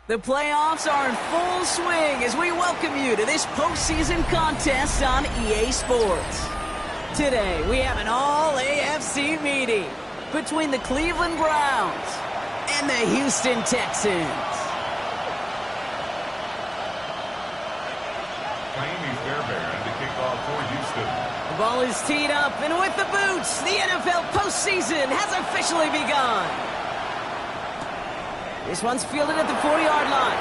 The playoffs are in full swing as we welcome you to this postseason contest on EA Sports. Today, we have an all-AFC meeting between the Cleveland Browns and the Houston Texans. Miami's Bearbear to kick off for Houston. The ball is teed up, and with the boots, the NFL postseason has officially begun. This one's fielded at the 40-yard line.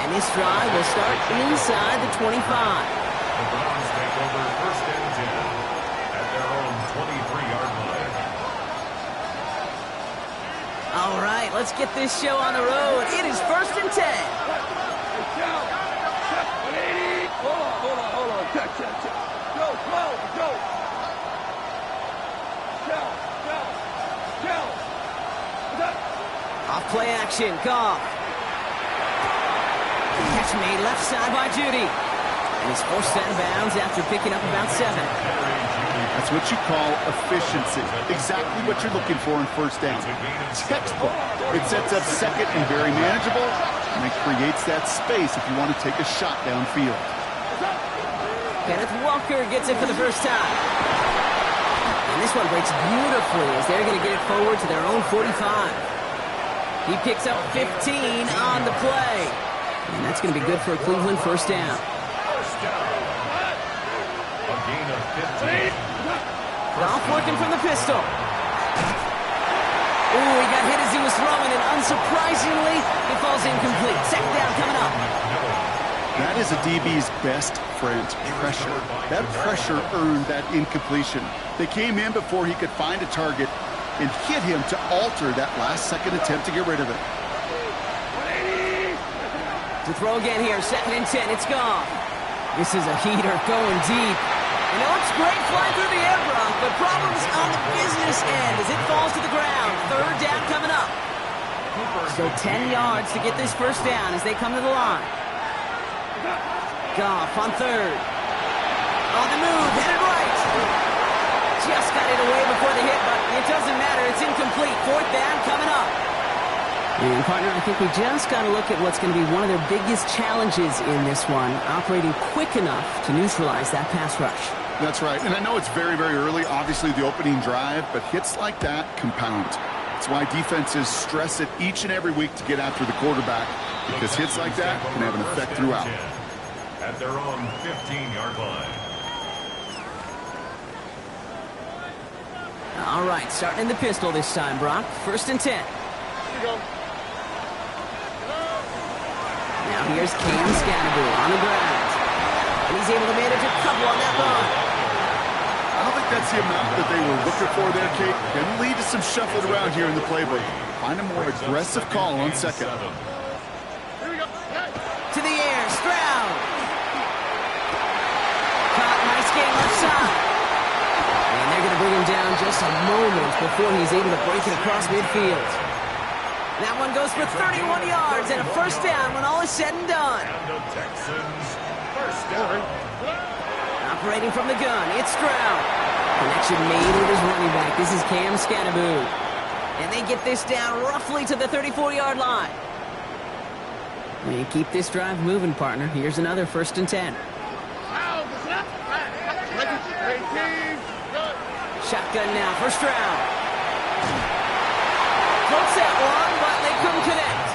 And this drive will start inside the 25. The Browns take over first and 10 at their own 23-yard line. All right, let's get this show on the road. It is first and 10. Hold on. Check. Go. Off play action, Goff. Catch made left side by Judy. And he's forced out of bounds after picking up about 7. That's what you call efficiency. Exactly what you're looking for in first down. Textbook. It sets up second and very manageable, and it creates that space if you want to take a shot downfield. Kenneth Walker gets it for the first time. And this one breaks beautifully as they're going to get it forward to their own 45. He picks up 15 on the play. And that's going to be good for a Cleveland first down. First down. A gain of 15. Goff working from the pistol. Ooh, he got hit as he was throwing, and unsurprisingly, it falls incomplete. Second down coming up. That is a DB's best friend, pressure. That pressure earned that incompletion. They came in before he could find a target and hit him to alter that last-second attempt to get rid of it. To throw again here, second and 10, it's Goff. This is a heater going deep. And it looks great flying through the air, Brock, but problems on the business end as it falls to the ground. Third down coming up. So 10 yards to get this first down as they come to the line. Goff on third. On the move, headed right. Just got it away before the hit, but it doesn't matter. It's incomplete. Fourth down coming up. And partner, I think we just got to look at what's going to be one of their biggest challenges in this one, operating quick enough to neutralize that pass rush. That's right. And I know it's very, very early, obviously the opening drive, but hits like that compound. That's why defenses stress it each and every week to get after the quarterback, because hits like that can have an effect throughout. At their own 15-yard line. All right, starting in the pistol this time, Brock. 1st and 10. Here you go. Now here's Cam Scannaboo on the ground. And he's able to manage a couple on that run. I don't think that's the amount that they were looking for there, Kate. Going to lead to some shuffling around here in the playbook. Find a more aggressive call on 2nd. Here we go. To the air, Stroud. Caught, nice game left side. And they're going to bring him down just a moment before he's able to break it across midfield. That one goes for 31 yards and a 1st down when all is said and done. And the Texans, 1st down. Operating from the gun, it's Stroud. Connection made with his running back. This is Cam Scannaboo. And they get this down roughly to the 34-yard line. We keep this drive moving, partner. Here's another 1st and 10. Shotgun now for Stroud. Floats that one, but they couldn't connect.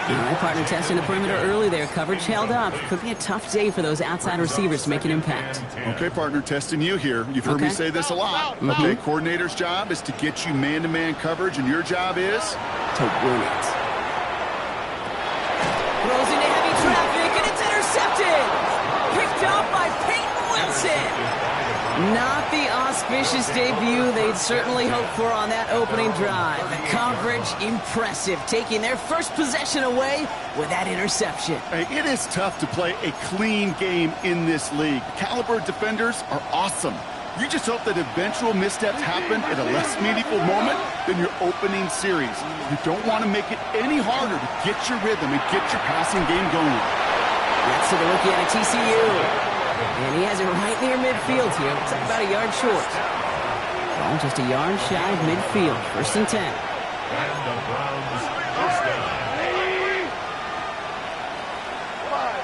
All right, partner testing the perimeter early there. Coverage held up. Could be a tough day for those outside receivers to make an impact. Okay, partner, testing you here. You've heard me say this a lot. Okay, coordinator's job is to get you man-to-man coverage, and your job is to win it. Throws into heavy traffic, and it's intercepted. Picked up by Peyton Wilson. Not the auspicious debut they'd certainly hoped for on that opening drive. The coverage, impressive, taking their first possession away with that interception. Hey, it is tough to play a clean game in this league. Caliber defenders are awesome. You just hope that eventual missteps happen at a less meaningful moment than your opening series. You don't want to make it any harder to get your rhythm and get your passing game going. That's to the rookie out of TCU. And he has it right near midfield here. It's about a yard short. Well, just a yard shy of midfield. 1st and 10. And the Browns, 1st down. Five.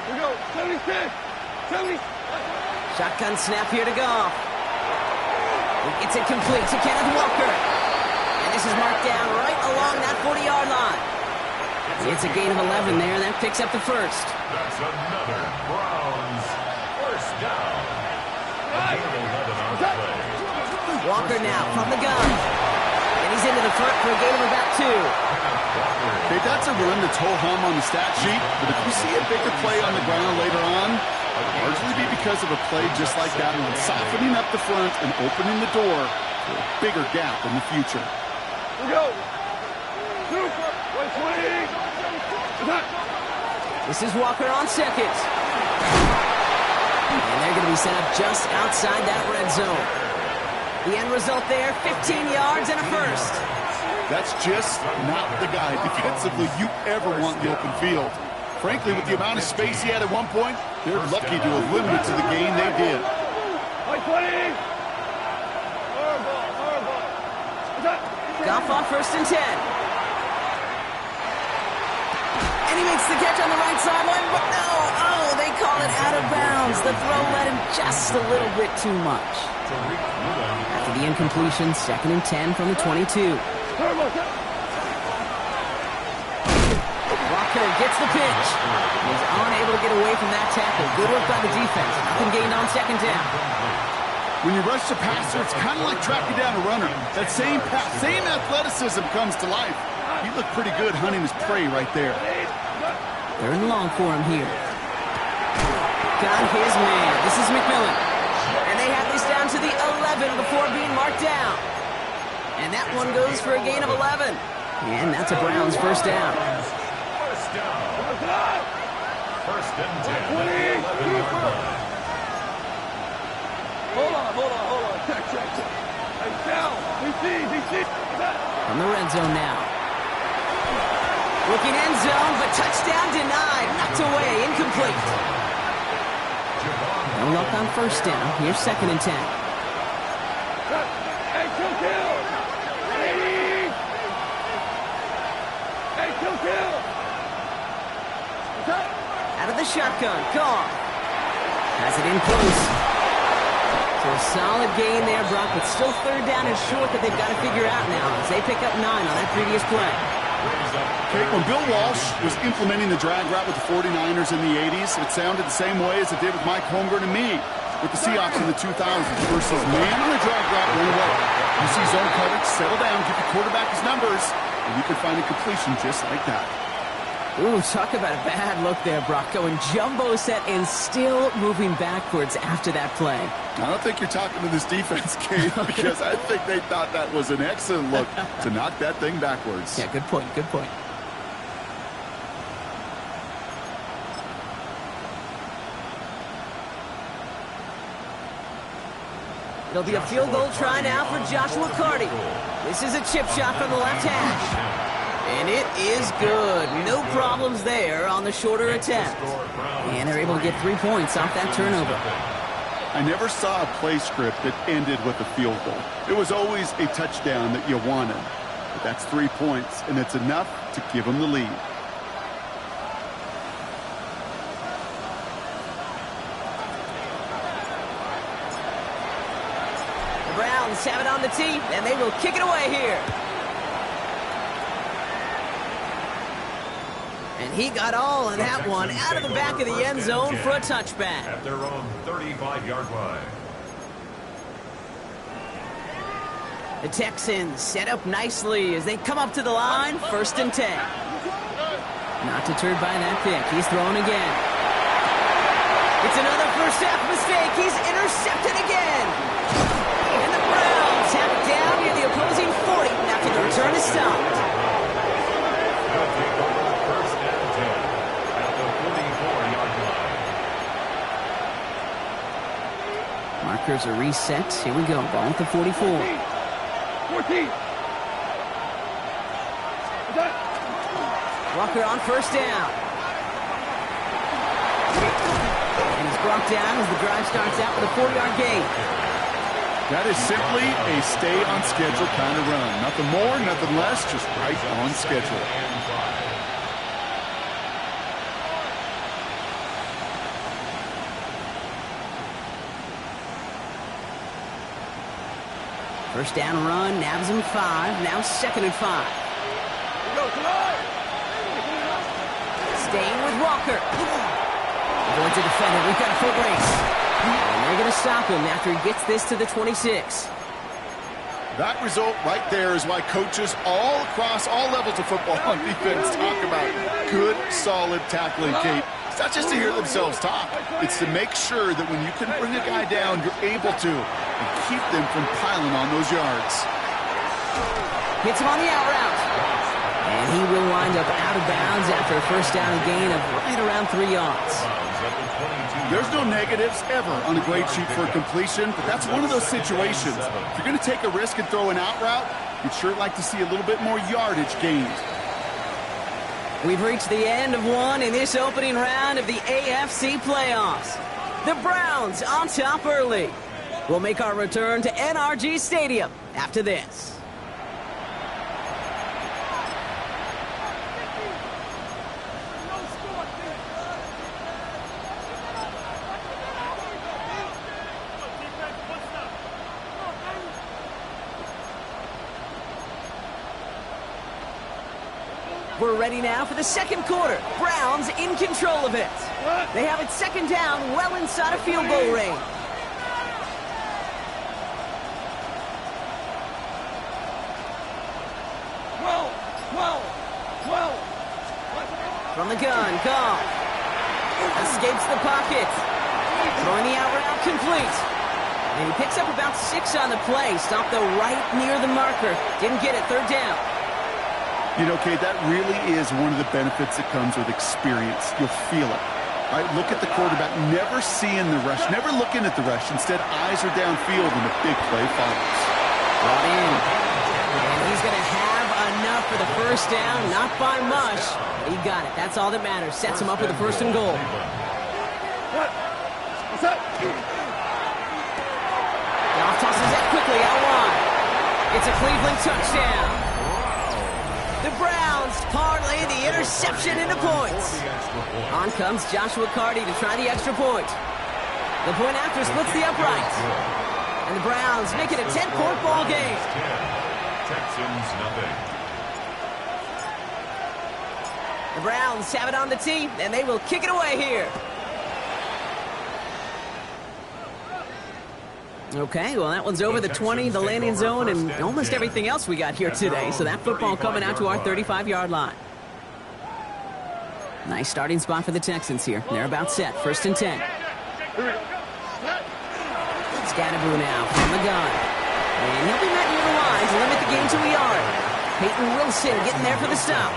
Here we go. 76. 70. Shotgun snap here to Goff. It's incomplete to Kenneth Walker. And this is marked down right along that 40-yard line. It's a gain of 11 there. That picks up the 1st. That's another Browns 1st down. A gain of 11 on the play. Walker now from the gun. And he's into the front for a gain of about 2. Okay, that's a run that's ho-hum on the stat sheet, but if you see a bigger play on the ground later on, it'll largely be because of a play just like that one, softening up the front and opening the door for a bigger gap in the future. Here we go. Super. One swing. This is Walker on 2nd. And they're going to be set up just outside that red zone. The end result there, 15 yards and a 1st. That's just not the guy defensively you ever want in the open field. Frankly, with the amount of space he had at one point, they're lucky to have limited to the gain they did. Goff off 1st and 10. And he makes the catch on the right sideline, but no! Oh, they call it out of bounds. The throw led him just a little bit too much. After the incompletion, 2nd and 10 from the 22. Walker gets the pitch. He's unable to get away from that tackle. Good work by the defense. Nothing gained on 2nd down. When you rush the passer, it's kind of like tracking down a runner. That same athleticism comes to life. You look pretty good hunting his prey right there. 3rd and long for him here. Got his man. This is McMillan. And they have this down to the 11 before being marked down. And that one goes for a gain of 11. And that's a Browns 1st down. 1st down. 1st and 10. 11-yard line. Hold on. Check. Hey, down. BC. From the red zone now. Looking end zone, but touchdown denied. Knocked away, incomplete. No luck on 1st down. Here's 2nd and 10. Hey, kill. Out of the shotgun, Goff. Has it in close. So a solid gain there, Brock, but still 3rd down and short that they've got to figure out now as they pick up 9 on that previous play. Okay, when Bill Walsh was implementing the drag route with the 49ers in the 80s, it sounded the same way as it did with Mike Holmgren and me. with the Seahawks in the 2000s versus man on the drag route run away. You see zone coverage, settle down, give the quarterback his numbers, and you can find a completion just like that. Ooh, talk about a bad look there, Brock. Going jumbo set and still moving backwards after that play. I don't think you're talking to this defense, Kate, because I think they thought that was an excellent look to knock that thing backwards. Yeah, good point, good point. It'll be a field goal try now for Joshua Carty. This is a chip shot from the left hash. And it is good. No problems there on the shorter attempt. And they're able to get 3 points off that turnover. I never saw a play script that ended with a field goal. It was always a touchdown that you wanted. But that's 3 points, and it's enough to give them the lead. The Browns have it on the tee, and they will kick it away here. And he got all of that one out of the back of the end zone for a touchback. At their own 35-yard line. The Texans set up nicely as they come up to the line, 1st and 10. Not deterred by that pick. He's throwing again. It's another first half mistake. He's intercepted again. And the Browns have it down near the opposing 40 after the return is stopped. They'll take over the 1st and 10 at the 44-yard line. Markers are reset. Here we go. Ball at the 44. 14. Walker on 1st down. And he's brought down as the drive starts out with a 4-yard gain. That is simply a stay-on-schedule kind of run. Nothing more, nothing less, just right on schedule. First down run, nabs him 5. Now 2nd and 5. Staying with Walker. Avoids a defender. We've got a foot race. And they're going to stop him after he gets this to the 26. That result right there is why coaches all across all levels of football on defense talk about good, solid tackling, Kate. It's not just to hear themselves talk. It's to make sure that when you can bring a guy down, you're able to and keep them from piling on those yards. Hits him on the out route. And he will wind up out of bounds after a first down gain of right around 3 yards. There's no negatives ever on a grade sheet for a completion, but that's one of those situations. If you're going to take a risk and throw an out route, you'd sure like to see a little bit more yardage gained. We've reached the end of one in this opening round of the AFC playoffs. The Browns on top early. We'll make our return to NRG Stadium after this. We're ready now for the second quarter. Browns in control of it. They have it 2nd down, well inside a field goal range. From the gun, Goff. Escapes the pocket. Throwing the out route complete. And he picks up about 6 on the play. Stopped though right near the marker. Didn't get it, 3rd down. You know, Kate, that really is one of the benefits that comes with experience. You'll feel it. Right? Look at the quarterback, never seeing the rush, never looking at the rush. Instead, eyes are downfield, and the big play follows. Brought in. And he's going to have enough for the first down, not by much. He got it. That's all that matters. Sets him up with a 1st and goal. What's that? Goff tosses it quickly out wide. It's a Cleveland touchdown. The Browns parlay the interception into points. On comes Joshua Carty to try the extra point. The point after splits the uprights. And the Browns make it a 10-point ball game. Texans nothing. The Browns have it on the tee, and they will kick it away here. Okay, well, that one's over the 20, the landing zone, and almost everything else we got here today. So that football coming out to our 35-yard line. Nice starting spot for the Texans here. They're about set. 1st and 10. Scatterboo now from the gun. And he'll be met near the line to limit the game to a yard. Peyton Wilson getting there for the stop.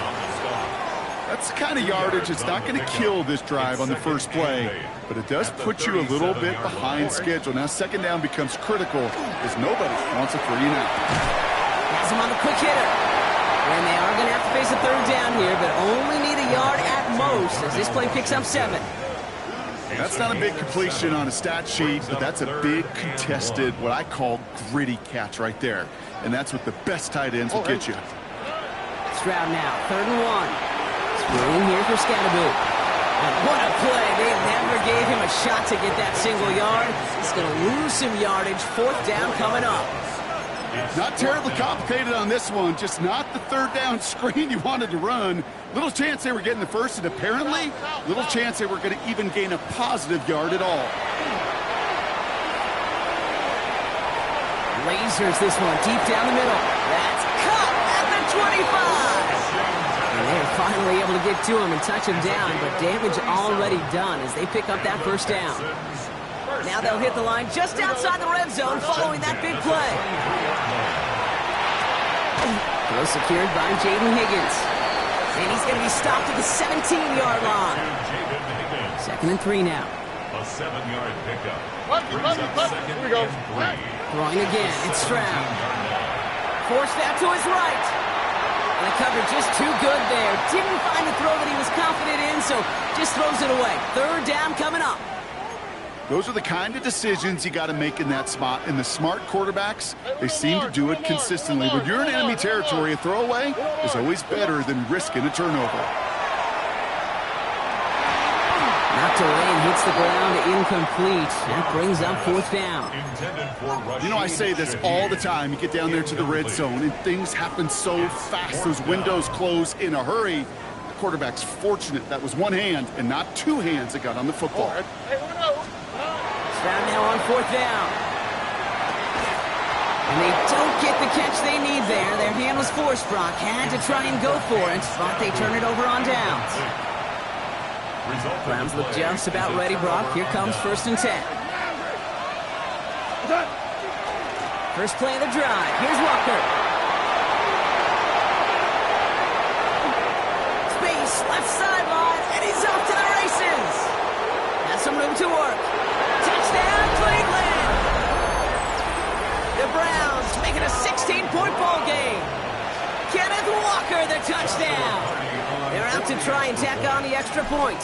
That's the kind of yardage that's not going to kill this drive on the first play, but it does put you a little bit behind schedule. Now, 2nd down becomes critical as nobody wants a 3-and-out. Has him on the quick hitter. And they are going to have to face a 3rd down here, but only need a yard at most as this play picks up 7. That's not a big completion on a stat sheet, but that's a big contested, what I call gritty catch right there. And that's what the best tight ends will get you. Stroud now, 3rd and 1. Screen here for Scatterboo. What a play. They never gave him a shot to get that single yard. He's going to lose some yardage. 4th down coming up. Not terribly complicated on this one, just not the 3rd down screen you wanted to run. Little chance they were getting the first, and apparently little chance they were going to even gain a positive yard at all. Lasers this one deep down the middle. That's cut at the 25. And they're finally able to get to him and touch him down, but damage already done as they pick up that 1st down. Now they'll hit the line just outside the red zone following that big play. Well secured by Jaden Higgins. And he's going to be stopped at the 17-yard line. 2nd and 3 now. A 7-yard pickup. Here we go. Throwing again, it's Stroud. Forced out to his right. And the cover just too good there. Didn't find the throw that he was confident in, so just throws it away. 3rd down coming up. Those are the kind of decisions you got to make in that spot. And the smart quarterbacks, they seem to do it consistently. When you're in enemy territory, a throwaway is always better than risking a turnover. Knocked away and hits the ground, incomplete. That brings up 4th down. You know, I say this all the time. You get down there to the red zone, and things happen so fast. Those windows close in a hurry. The quarterback's fortunate that was one hand and not 2 hands that got on the football. Stroud now on 4th down. And they don't get the catch they need there. Their hand was forced, Brock. Had to try and go for it, but they turn it over on downs. Browns look just about ready, Brock. Here comes 1st and 10. First play of the drive. Here's Walker. Space, left sideline, and he's off to the races. Has some room to work. Touchdown, Cleveland! The Browns make it a 16-point ball game. Kenneth Walker, the touchdown. They're out to try and tack on the extra point.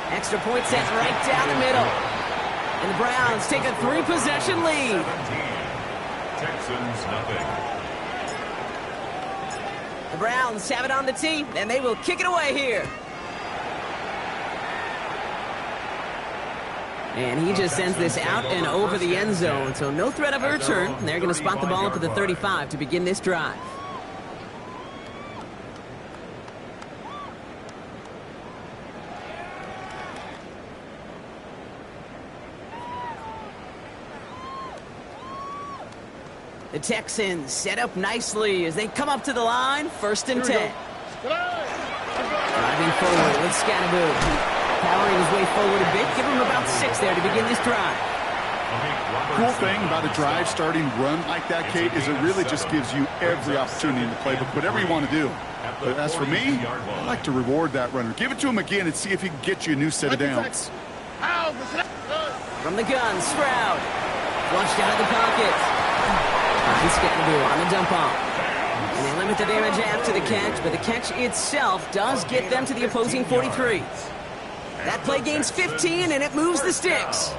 Extra point set right down the middle. And the Browns take a 3-possession lead. Texans nothing. The Browns have it on the tee, and they will kick it away here. And he just sends this out and over the end zone, so no threat of a return. They're going to spot the ball up at the 35 to begin this drive. The Texans set up nicely as they come up to the line. 1st and 10. Driving forward with Scatterboo. Powering his way forward a bit. Give him about 6 there to begin this drive. Cool thing about a drive starting run like that, Kate, is it really just gives you every opportunity in the playbook, whatever you want to do. But as for me, I like to reward that runner. Give it to him again and see if he can get you a new set of downs. From the gun, Stroud. Flushed out of the pocket. Scatterboo on the dump off. And they limit the damage after the catch, but the catch itself does get them to the opposing 43. That play gains 15, and it moves the sticks.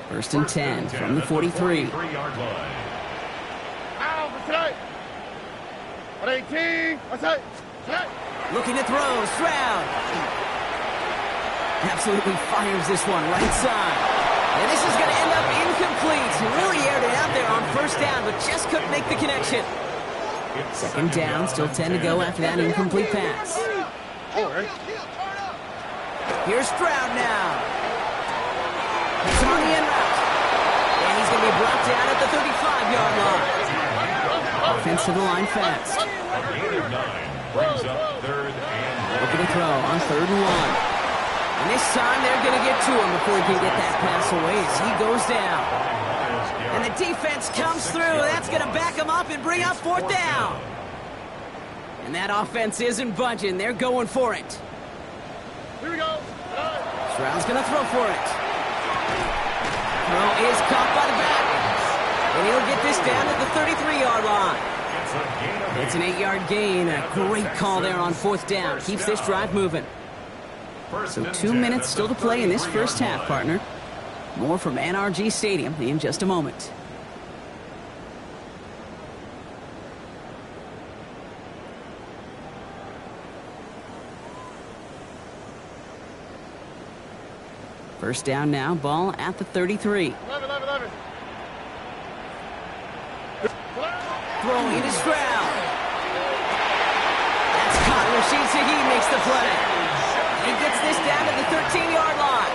1st and 10 from the 43. Looking to throw, Stroud. Absolutely fires this one right side. And this is going to end up incomplete. He really aired it out there on 1st down, but just couldn't make the connection. 2nd down, still 10 to go after that incomplete pass. Here's Stroud now. He's on the end be brought down at the 35-yard line. Offense to the line fast. A gain of 9 brings up 3rd and 1. Looking to throw on 3rd and 1. And this time they're going to get to him before he can get that pass away as he goes down. And the defense comes through. That's going to back him up and bring up 4th down. And that offense isn't budging. They're going for it. Here we go. Stroud's going to throw for it. Throw is caught by the back. And he'll get this down at the 33-yard line. It's an 8-yard gain. A great call there on 4th down. Keeps this drive moving. So 2 minutes still to play in this first half, partner. More from NRG Stadium in just a moment. First down now, ball at the 33. 11. Throwing to Stroud. That's caught. Rashid Shaheed makes the play. He gets this down to the 13-yard line.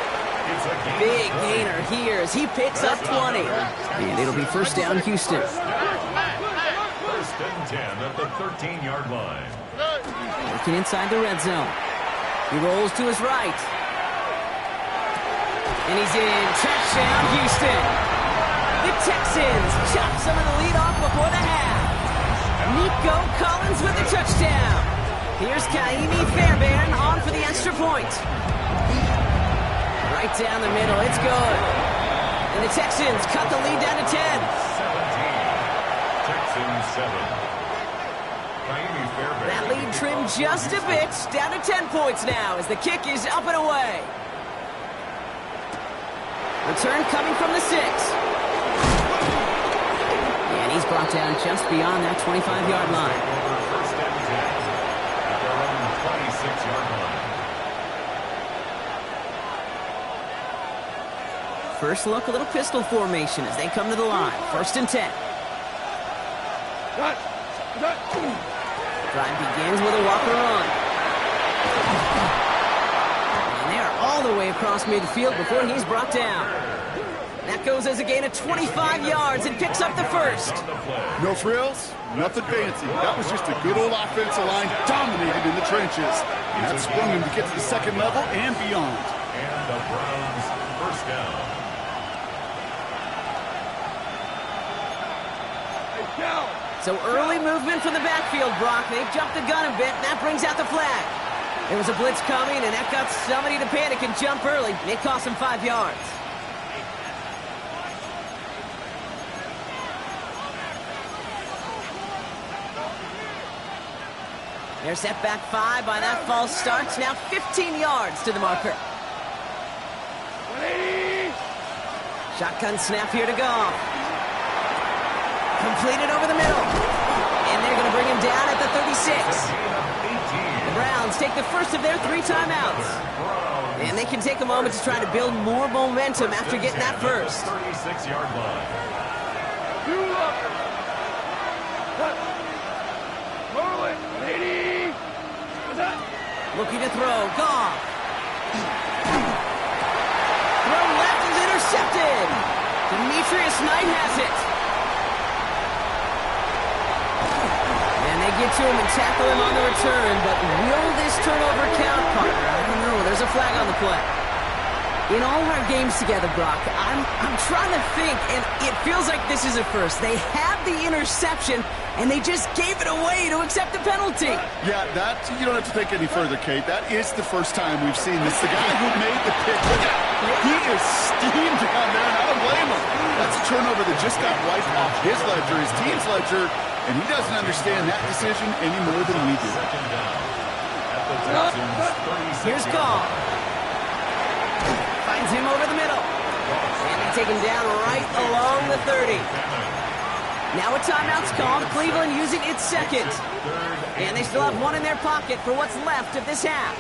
Big gainer here as he picks up 20. And it'll be first down, Houston. 1st and 10 at the 13-yard line. Working inside the red zone. He rolls to his right. And he's in. Touchdown, Houston. The Texans chop some of the lead off before the half. Nico Collins with the touchdown. Here's Kaimi Fairbairn on for the extra point. Right down the middle. It's good. And the Texans cut the lead down to 10. 17. Texans 7. Kaimi Fairbairn. That lead trimmed just a bit. Down to 10 points now as the kick is up and away. Return coming from the 6. And he's brought down just beyond that 25-yard line. 1st and 10 at their own 26-yard line. First look, a little pistol formation as they come to the line. 1st and 10. Drive begins with a walker run. And they're all the way across midfield before he's brought down. That goes as a gain of 25 yards and picks up the first. No frills, nothing fancy. That was just a good old offensive line dominated in the trenches. And that sprung him to get to the 2nd level and beyond. And the Browns 1st down. So early movement from the backfield, Brock. They've jumped the gun a bit, and that brings out the flag. There was a blitz coming, and that got somebody to panic and jump early. It cost them 5 yards. They're set back 5 by that false start. Now 15 yards to the marker. Shotgun snap here to Goff. Completed over the middle. And they're going to bring him down at the 36. The Browns take the first of their 3 timeouts. And they can take a moment to try to build more momentum after getting that first. 36-yard line. Looking to throw. Goff. Throw left is intercepted. Demetrius Knight has it. And they get to him and tackle him on the return, but will this turnover count, partner? I don't know. There's a flag on the play. In all our games together, Brock, I'm trying to think, and it feels like this is a first. They had the interception, and they just gave it away to accept the penalty. Yeah, that, you don't have to think any further, Kate. That is the first time we've seen this. The guy who made the pick, he is steamed down there, and I don't blame him. That's a turnover that just got wiped off his ledger, his team's ledger, and he doesn't understand that decision any more than we do. Second down at the Texans 36. Here's Goff. Finds him over the middle. And they take him down right along the 30. Now a timeout's called. Cleveland using its second. And they still have one in their pocket for what's left of this half.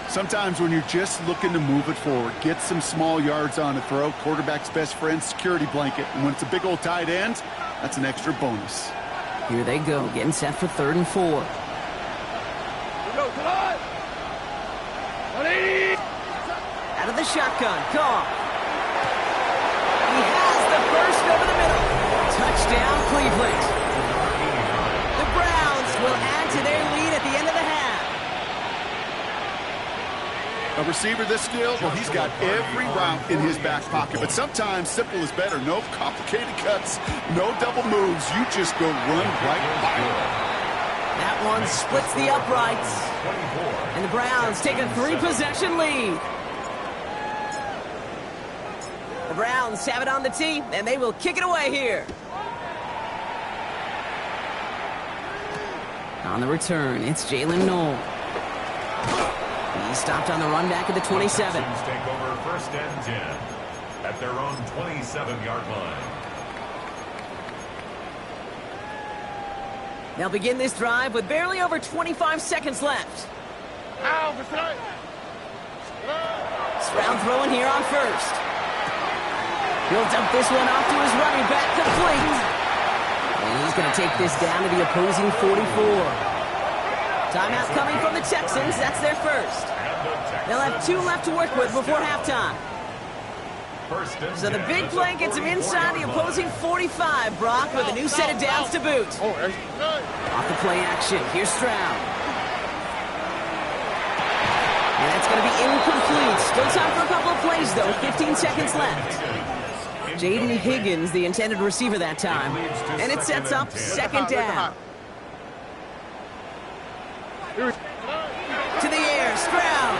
Sometimes when you're just looking to move it forward, get some small yards on a throw, quarterback's best friend, security blanket. And when it's a big old tight end, that's an extra bonus. Here they go, getting set for 3rd and 4. Out of the shotgun, Goff. He has has the first over the middle. Touchdown, Cleveland. The Browns will add to their lead at the end of the half. A receiver this skilled, well, he's got every route in his back pocket. But sometimes simple is better. No complicated cuts, no double moves. You just go run right by him. That one splits the uprights. And the Browns take a 3-possession lead. The Browns have it on the tee, and they will kick it away here. On the return, it's Jalen Knoll. He stopped on the run back at the 27. Texans take over 1st and 10 at their own 27-yard line. They'll begin this drive with barely over 25 seconds left. Stroud throwing here on first. He'll dump this one off to his running back, complete. And he's going to take this down to the opposing 44. Timeout coming from the Texans. That's their first. They'll have 2 left to work with before halftime. So the big play gets him inside the opposing 45, Brock, with a new set of downs to boot. Off the play action, here's Stroud. And that's going to be incomplete. Still time for a couple of plays, though. 15 seconds left. Jaden Higgins, the intended receiver that time. And it sets up 2nd down. To the air, Stroud.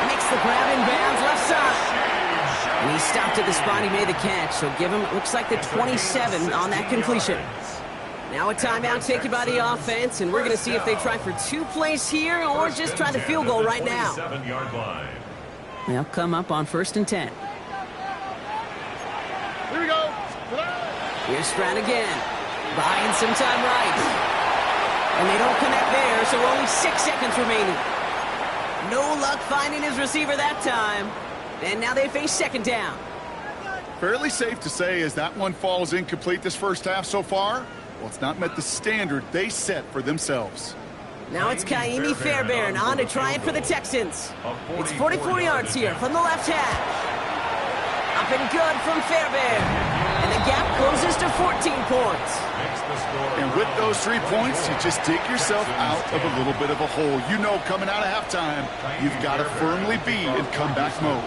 Makes the grab in bounds, left side. And he stopped at the spot he made the catch. So give him, it looks like the 27 on that completion. Now a timeout taken by the offense, and we're going to see if they try for 2 plays here or just try the field goal right now. They'll come up on 1st and 10. Here we go. Here's Stroud again. Buying some time right. And they don't connect there, so only 6 seconds remaining. No luck finding his receiver that time. And now they face 2nd down. Fairly safe to say as that one falls incomplete this first half so far, well, it's not met the standard they set for themselves. Now it's Kaimi Fairbairn on to try it for the Texans. It's 44 yards here from the left hash. Up and good from Fairbairn. And the gap closes to 14 points. And with those 3 points, you just dig yourself out of a little bit of a hole. You know coming out of halftime, you've got to firmly be in comeback mode.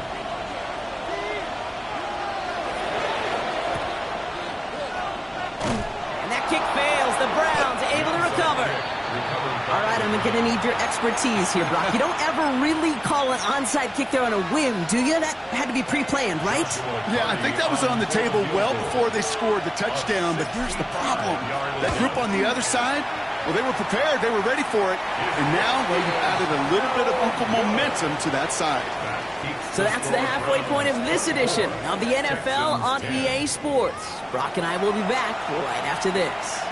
And that kick fails. The Browns able to recover. All right, I'm going to need your expertise here, Brock. You don't ever really call an onside kick there on a whim, do you? That had to be pre-planned, right? Yeah, I think that was on the table well before they scored the touchdown, but here's the problem. That group on the other side, well, they were prepared. They were ready for it. And now, well, you've added a little bit of Uncle momentum to that side. So that's the halfway point of this edition of the NFL on EA Sports. Brock and I will be back right after this.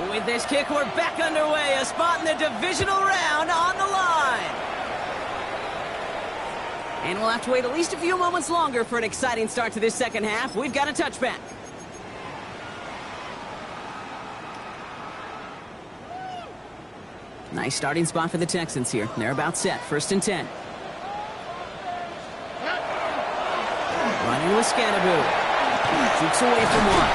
With this kick, we're back underway. A spot in the divisional round on the line. And we'll have to wait at least a few moments longer for an exciting start to this 2nd half. We've got a touchback. Nice starting spot for the Texans here. They're about set. 1st and 10. Running with Scannaboo. Shoots away from one.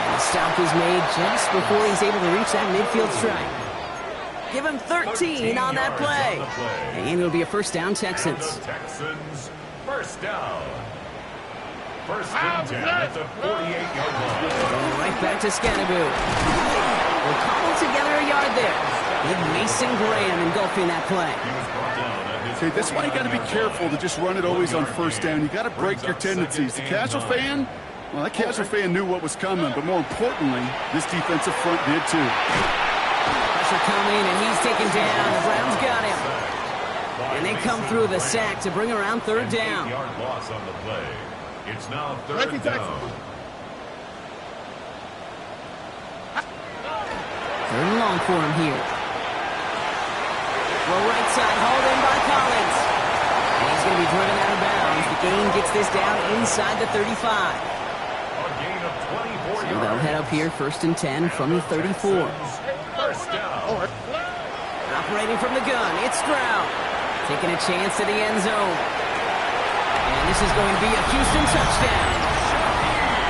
The stop is made just before he's able to reach that midfield strike. Give him 13 on that play. And it'll be a 1st down, Texans. Texans, 1st down. 1st and 10 at the 48-yard line. Going right back to Scannaboo. We'll cobble together a yard there. With Mason Graham engulfing that play. Okay, that's why you got to be careful to just run it always on 1st down. You got to break your tendencies. The casual fan, well, that casual fan knew what was coming, but more importantly, this defensive front did too. Pressure coming, and he's taken down. The Browns got him. And they come through the sack to bring around 3rd down. 8-yard loss on the play. It's now 3rd down. 3rd and long for him here. Well, right side, hauled in by Collins. And he's going to be driven out of bounds. The gain gets this down inside the 35. So they'll head up here, 1st and 10 from the 34. 1st down. Operating from the gun, it's Stroud. Taking a chance to the end zone. And this is going to be a Houston touchdown.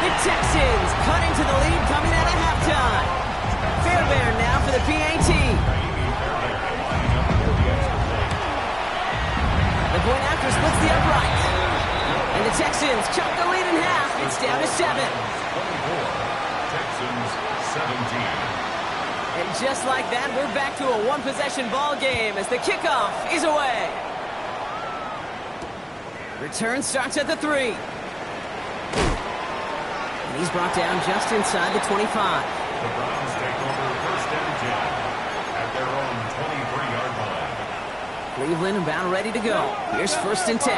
The Texans cut into the lead coming out of halftime. Fairbairn now for the PAT. The point after splits the upright. And the Texans chop the lead in half. It's down to 7. 24. Texans 17. And just like that, we're back to a one-possession ball game as the kickoff is away. Return starts at the 3. And he's brought down just inside the 25. The Browns take over first and 10 at their own 23-yard line. Cleveland about ready to go. Here's first and 10.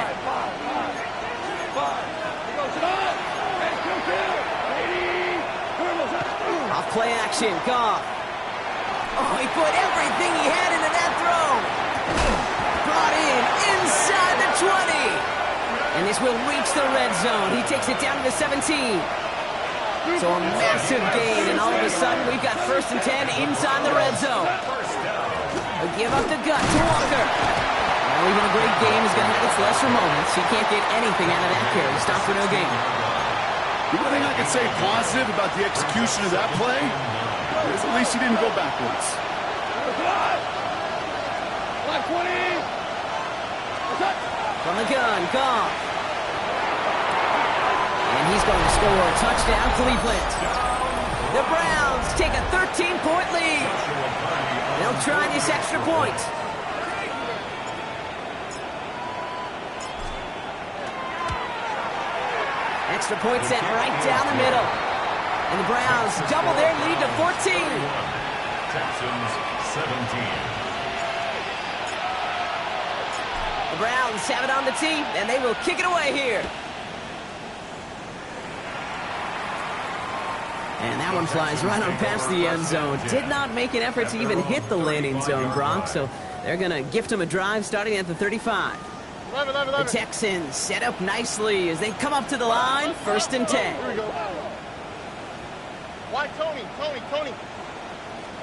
Off play action, Goff. Oh, he put everything he had into that throw. Brought in inside the 20. And this will reach the red zone. He takes it down to the 17. So a massive gain, and all of a sudden we've got first and 10 inside the red zone. A give up the gut to Walker. Well, even a great game is going to have its lesser moments. He can't get anything out of that carry. Stop for no gain. The only thing I can say positive about the execution of that play is at least he didn't go backwards. From the gun, Goff. And he's going to score a touchdown, Cleveland. The Browns take a 13-point lead. They'll try this extra point. Extra point set right down the middle. And the Browns double their lead to 14. Texans 17. The Browns have it on the tee, and they will kick it away here. And that one flies right on past the end zone. Did not make an effort to even hit the landing zone, Brock, so they're going to gift him a drive starting at the 35. The Texans set up nicely as they come up to the line, first and 10. Here we go. Why Tony?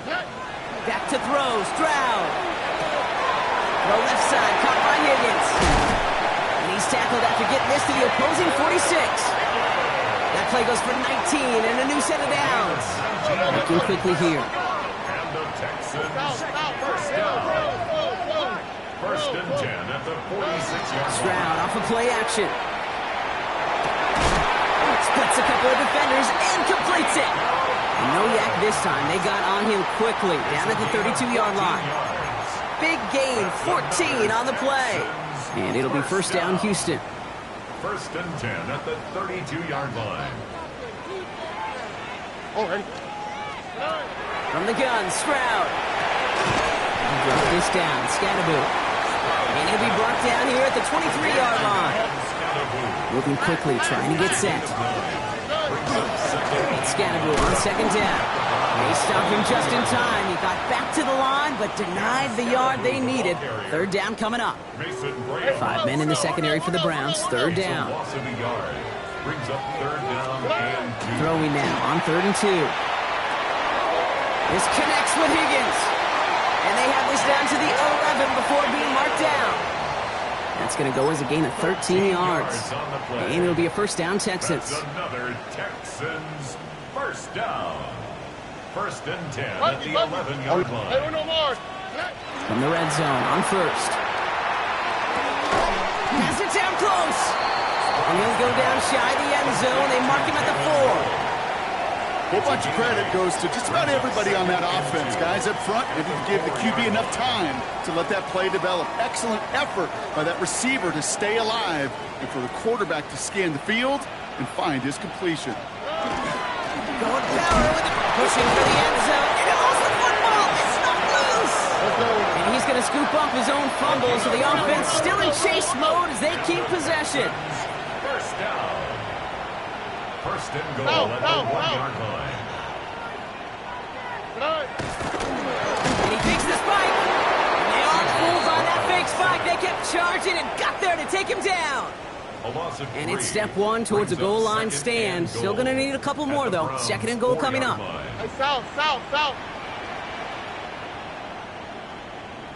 Back to throw, Stroud. Throw left side, caught by Higgins. And he's tackled after getting this to the opposing 46. That play goes for 19 and a new set of downs. Looking quickly here. And the Texans first down. First and 10 at the 46-yard line. Stroud off of play action. Splits a couple of defenders and completes it. And no yak this time. They got on him quickly down at the 32-yard line. Big gain, 14 on the play. And it'll be first down, Houston. First and 10 at the 32-yard line. Already. From the gun, Stroud. He'll drop this down, Scatterboot. And he'll be brought down here at the 23-yard line. Moving quickly, trying to get set. It's Scatterboot on second down. They stopped him just in time. He got back to the line, but denied the yard they needed. Third down coming up. 5 men in the secondary for the Browns. Third down. Brings up third down and 2. Throwing now on 3rd and 2. This connects with Higgins. And they have this down to the 11 before being marked down. That's going to go as a gain of 13 yards. And it'll be a first down, Texans. That's another Texans first down. First and 10 at the 11-yard line. From the red zone on first. Pass it down close. And he'll go down shy of the end zone. They mark him at the 4. A whole bunch of credit goes to just about everybody on that offense. Guys up front, they didn't give the QB enough time to let that play develop. Excellent effort by that receiver to stay alive and for the quarterback to scan the field and find his completion. Going power with it, pushing for the end zone. And it holds the football. It's not loose. And he's going to scoop up his own fumble, so the offense still in chase mode as they keep possession. First down. First and goal at the 1-yard line. And he takes the spike. And they aren't fooled by that fake spike. They kept charging and got there to take him down. A loss of 3. And it's step 1 towards a goal line stand. Still going to need a couple more, though. Second and goal coming up. Hey, south.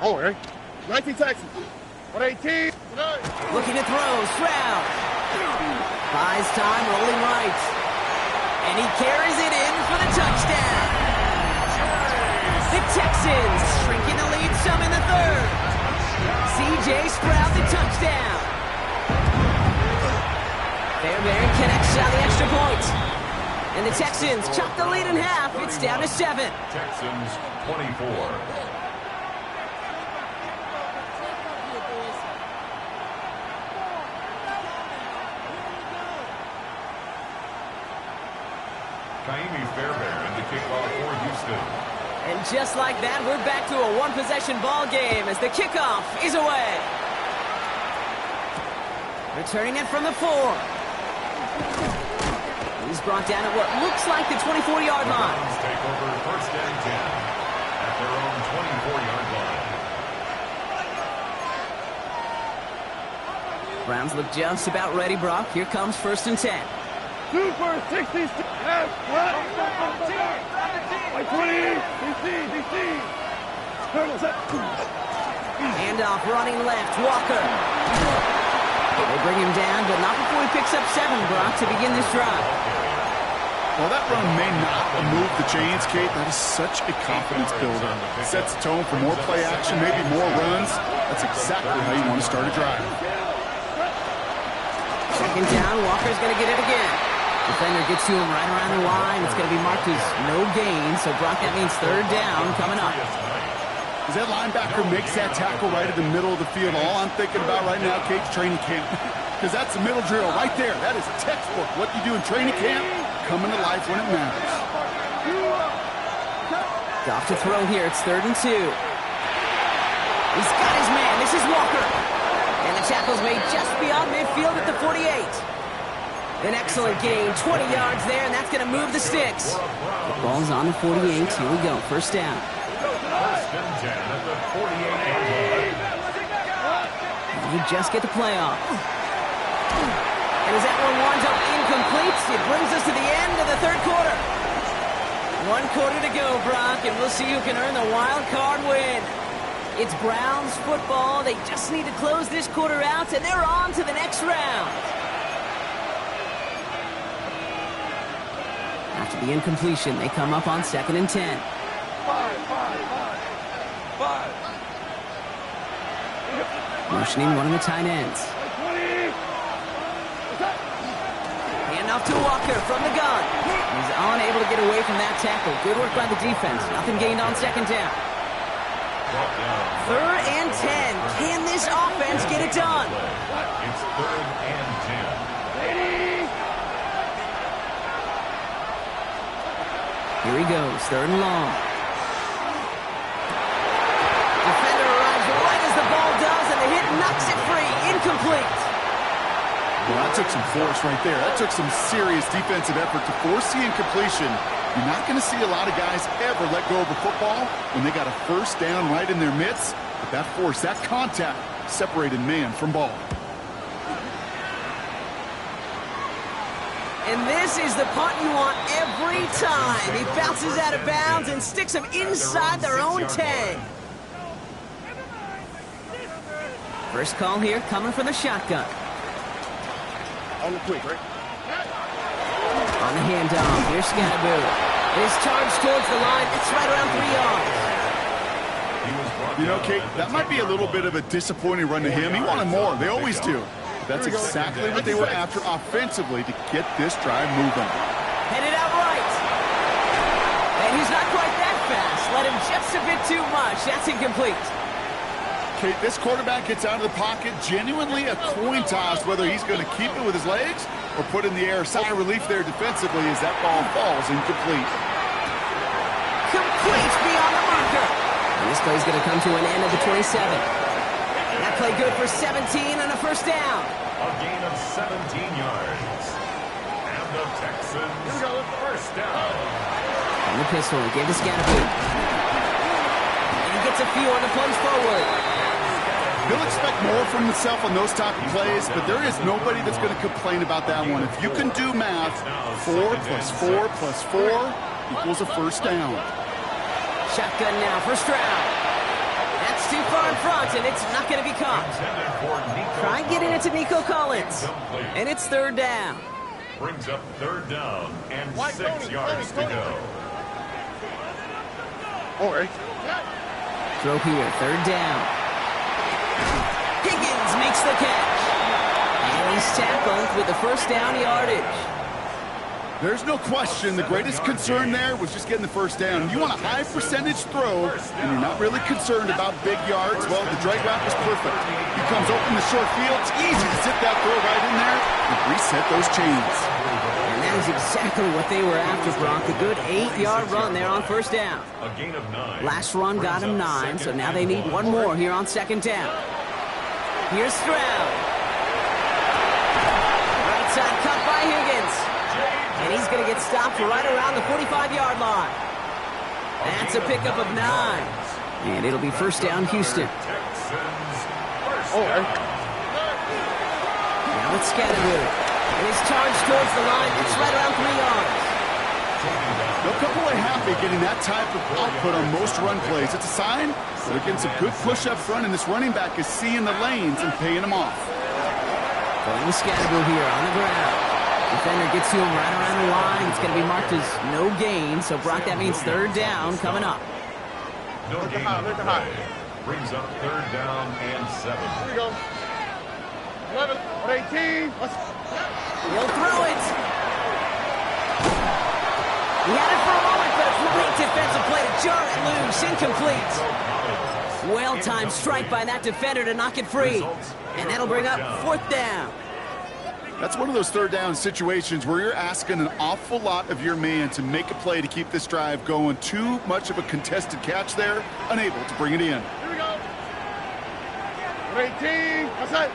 Oh, right. 19 Texans. 118. Looking to throw. Stroud. Buys time, rolling right. And he carries it in for the touchdown. The Texans shrinking the lead some in the third. C.J. Stroud, the touchdown. Fairbairn connects on the extra point. And the Texans chop the lead in half. It's down to 7. Texans 24. Fairbairn to kick off for Houston. And just like that, we're back to a one-possession ball game as the kickoff is away. Returning it from the 4. He's brought down at what looks like the 24-yard line. Browns take over first and 10 at their own 24-yard line. Browns look just about ready, Brock. Here comes first and 10. Super 60. Yes, what? Like 20. DC. Handoff running left. Walker. They bring him down, but not before he picks up 7, Brock, to begin this drive. Well, that run may not move the chains, Kate. That is such a confidence builder. Sets the tone for more play action, maybe more runs. That's exactly how you want to start a drive. Second down, Walker's going to get it again. Defender gets to him right around the line. It's going to be marked as no gain, so Brock, that means third down coming up. As that linebacker makes that tackle right in the middle of the field, all I'm thinking about right now, Kate's training camp. Because that's the middle drill right there. That is textbook. What you do in training camp, coming to life when it matters. Off to throw here. It's 3rd and 2. He's got his man. This is Walker. And the tackle's made just beyond midfield at the 48. An excellent gain, 20 yards there, and that's going to move the sticks. The ball's on the 48. Here we go, first down. First and 10 at the 48-yard line. You just get the play off. And as that one winds up incomplete, it brings us to the end of the third quarter. 1 quarter to go, Brock, and we'll see who can earn the wild card win. It's Browns football. They just need to close this quarter out, and they're on to the next round. After the incompletion, they come up on 2nd and 10. Motioning one of the tight ends. Handoff to Walker from the gun. He's unable to get away from that tackle. Good work by the defense. Nothing gained on 2nd down. 3rd and 10. Can this offense get it done? It's 3rd and 10. Here he goes, 3rd and long. Defender arrives right as the ball does, and the hit knocks it free. Incomplete. Well, that took some force right there. That took some serious defensive effort to force the incompletion. You're not going to see a lot of guys ever let go of the football when they got a first down right in their midst. But that force, that contact, separated man from ball. And this is the punt you want every time. He bounces out of bounds and sticks them inside their own 10. First call here coming from the shotgun. On the quick, right? On the handoff, here's Scatterboo. It is charged towards the line. It's right around 3 yards. You know, Kate, that might be a little bit of a disappointing run to him. He wanted more. They always do. That's exactly what they were after offensively to get this drive moving. Headed out right. And he's not quite that fast. Let him just a bit too much. That's incomplete. Kate, this quarterback gets out of the pocket, genuinely a coin toss whether he's going to keep it with his legs or put in the air. Sigh of relief there defensively as that ball falls incomplete. Complete beyond the marker. And this play's going to come to an end of the 27. That play good for 17 and a first down. A gain of 17 yards. And the Texans first down. And the pistol, he gave to Scatterboo. And he gets a few on the plunge forward. He'll expect more from himself on those type of plays, but there is nobody that's going to complain about that one. If you can do math, 4 + 4 + 4 equals a first down. Shotgun now for Stroud. That's too far in front, and it's not going to be caught. Try getting it to Nico Collins. And it's third down. Brings up third down and 6 yards to go. All right. Throw here, third down. Higgins makes the catch. And he's tackled with the first down yardage. There's no question the greatest concern there was just getting the first down. You want a high percentage throw, and you're not really concerned about big yards. Well, the drag route was perfect. He comes open the short field. It's easy to zip that throw right in there and reset those chains. And that is exactly what they were after, Brock. A good 8-yard run there on first down. A gain of 9. Last run got him 9, so now they need one more here on second down. Here's Stroud. Right side cut by Higgins. And he's going to get stopped right around the 45-yard line. That's a pickup of 9. And it'll be first down, Houston. All right. Now it's Scatterwood. And his charge towards the line. It's right around 3 yards. No couple are happy getting that type of output on most run plays. It's a sign that they're getting some good push up front, and this running back is seeing the lanes and paying them off. Going with Scatterwood here on the ground. Defender gets to him right around the line. It's going to be marked as no gain. So, Brock, that means third down coming up. No gain on the play. Brings up third down and 7. Here we go. 11, 18. Let's... He'll throw it. He had it for a moment, but a great defensive play to jar it loose. Incomplete. Well-timed strike by that defender to knock it free. And that'll bring up fourth down. That's one of those third down situations where you're asking an awful lot of your man to make a play to keep this drive going. Too much of a contested catch there, unable to bring it in. Here we go. 18. That's it.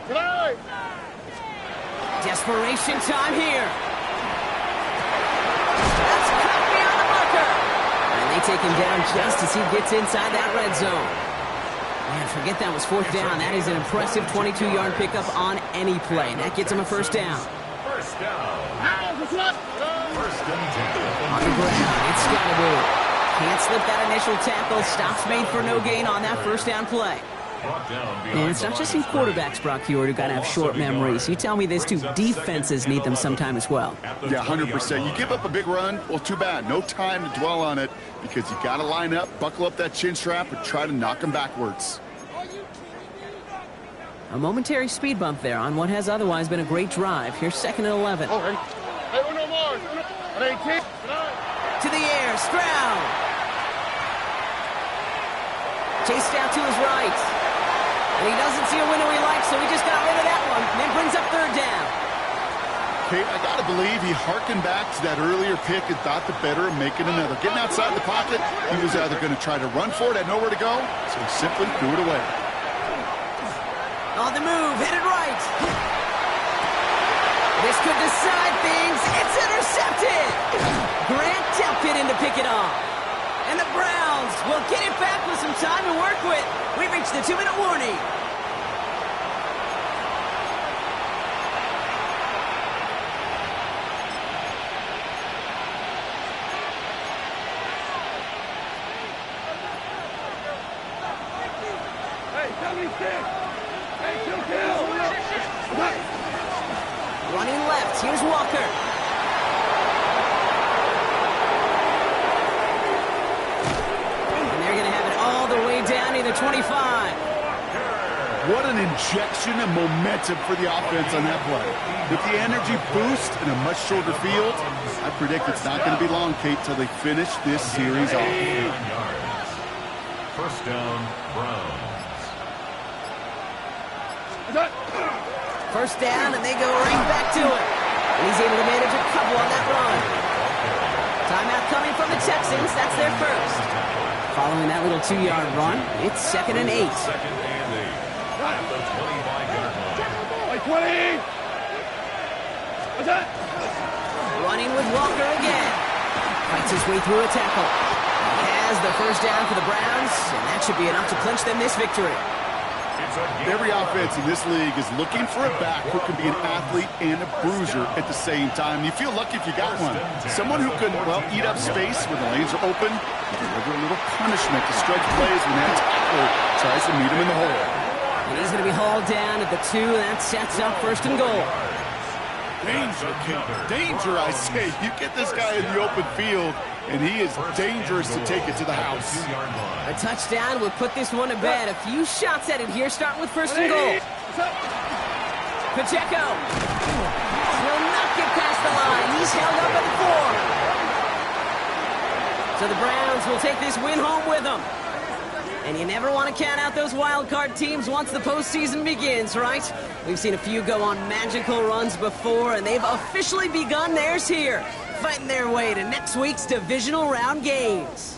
Tonight. Desperation time here. That's cut beyond the marker. And they take him down just as he gets inside that red zone. Man, forget that was fourth down. That is an impressive 22-yard pickup on any play. And that gets him a first down. First down. First and 10. On the ground, it's Scatterwood. Can't slip that initial tackle. Stops made for no gain on that first down play. And it's not just in quarterbacks, Brock Huard, who got to have short memories. You tell me this too. Defenses need them sometime as well. Yeah, 100%. You give up a big run, well, too bad. No time to dwell on it because you got to line up, buckle up that chin strap, and try to knock them backwards. A momentary speed bump there on what has otherwise been a great drive. Here's second and 11. All right. Hey, uno more. 18. To the air, Stroud. Chased out to his right. And he doesn't see a window he likes, so he just got rid of that one. And then brings up third down. Kate, I got to believe he harkened back to that earlier pick and thought the better of making another. Getting outside the pocket, he was either going to try to run for it, had nowhere to go, so he simply threw it away. On the move, headed right. This could decide things. It's intercepted. Grant Delpit in to pick it off. And the Browns will get it back with some time to work with. We reached the 2-minute warning. Hey, 76. Hey, kill. Running left, here's Walker. Down near the 25. What an injection of momentum for the offense on that play. With the energy boost in a much shorter field, I predict it's not going to be long, Kate, till they finish this series off. First down, Browns. First down, and they go right back to it. And he's able to manage a couple on that run. Timeout coming from the Texans. That's their first. Following that little 2-yard run, it's second and 8. Second and 8. At the 25-yard line. 20. What's that? Running with Walker again. Fights his way through a tackle. He has the first down for the Browns, and that should be enough to clinch them this victory. It's Every offense in this league is looking for a back who can be an athlete and a bruiser at the same time. You feel lucky if you got one. Someone who can, well, eat up space when the lanes are open, deliver a little punishment to stretch plays when that tackle tries to meet him in the hole. And he's going to be hauled down at the 2. That sets up 1st and goal. Danger, kid. Danger, I say. You get this guy in the open field, and he is dangerous to take it to the house. A touchdown will put this one to bed. A few shots at it here, starting with 1st and goal. Pacheco will not get past the line. He's held up at the 4. So the Browns will take this win home with them. And you never want to count out those wild card teams once the postseason begins, right? We've seen a few go on magical runs before, and they've officially begun theirs here, fighting their way to next week's divisional round games.